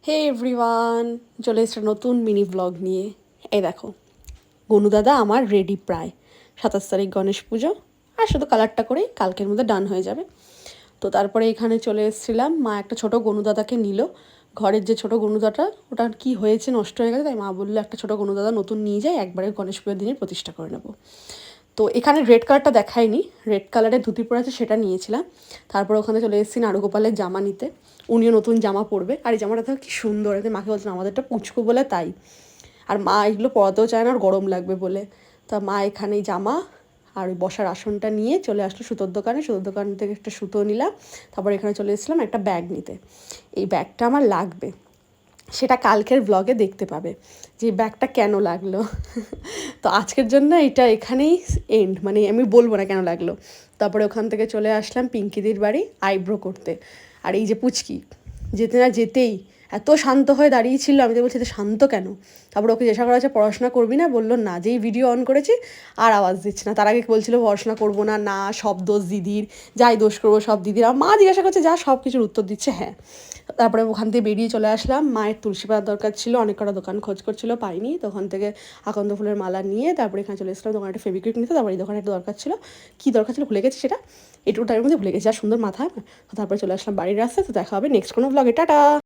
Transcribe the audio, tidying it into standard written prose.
হে everyone, চলে এসেছে নতুন মিনি ব্লগ নিয়ে। এই দেখো, গনু দাদা আমার রেডি প্রায়। 27 তারিখ গণেশ পুজো, আর শুধু কালারটা করেই কালকের মধ্যে ডান হয়ে যাবে। তো তারপরে এখানে চলে এসেছিলাম, মা একটা ছোটো গনু দাদাকে নিল। ঘরের যে ছোটো গনু দাদা, ওটা কি হয়েছে, নষ্ট হয়ে গেছে, তাই মা বললো একটা ছোটো গনু দাদা নতুন নিয়ে যায়, একবারে গণেশ পুজোর দিনে প্রতিষ্ঠা করে নেবো। তো এখানে রেড কালারটা দেখায়নি, রেড কালারের ধুতি পরে আছে সেটা নিয়েছিলাম। তারপর ওখানে চলে এসেছি নাড়ুগোপালের জামা নিতে, উনিও নতুন জামা পরবে। আর এই জামাটা দেখো কি সুন্দর, এতে মাকে বলছিলাম আমাদেরটা পুচকু বলে তাই। আর মা এগুলো পরাতেও চায় না, আর গরম লাগবে বলে। তা মা এখানে জামা আর ওই বসার আসনটা নিয়ে চলে আসলো সুতোর দোকানে। সুতোর দোকান থেকে একটা সুতো নিলাম। তারপর এখানে চলে এসেছিলাম একটা ব্যাগ নিতে। এই ব্যাগটা আমার লাগবে, সেটা কালকের ব্লগে দেখতে পাবে যে ব্যাগটা কেন লাগলো। তো আজকের জন্য এটা এখানেই এন্ড, মানে আমি বলবো না কেন লাগলো। তারপরে ওখান থেকে চলে আসলাম পিঙ্কিদির বাড়ি আইব্রো করতে। আর এই যে পুচকি যেতে না যেতেই এত শান্ত হয়ে দাঁড়িয়েছিল, আমি তো বলছি এত শান্ত কেন। তারপরে ওকে জিজ্ঞাসা করা হচ্ছে পড়াশোনা করবি না, বললো না। যেই ভিডিও অন করেছি আর আওয়াজ দিচ্ছে না। তার আগে বলছিল পড়াশোনা করবো না, না সব দোষ দিদির, যাই দোষ করবো সব দিদির। আর মা জিজ্ঞাসা করছে যা, সব কিছুর উত্তর দিচ্ছে হ্যাঁ। তারপরে ওখান থেকে বেরিয়ে চলে আসলাম, মায়ের তুলসী পাতার দরকার ছিল, অনেক কটা দোকান খোঁজ করছিল পাইনি, তো ওখান থেকে আকন্দ ফুলের মালা নিয়ে তারপরে এখানে চলে এসেছিলাম দোকানে একটা ফেভিকুইক নিতে। তারপরে এই দোকানে একটা দরকার ছিল, কী দরকার ছিল ভুলে গেছি সেটা, এটুকু টাইমের মধ্যে ভুলে গেছি। আর সুন্দর মাথা। তো তারপরে চলে আসলাম বাড়ির রাস্তায়। তো দেখা হবে নেক্সট কোনো ব্লগে, টাটা।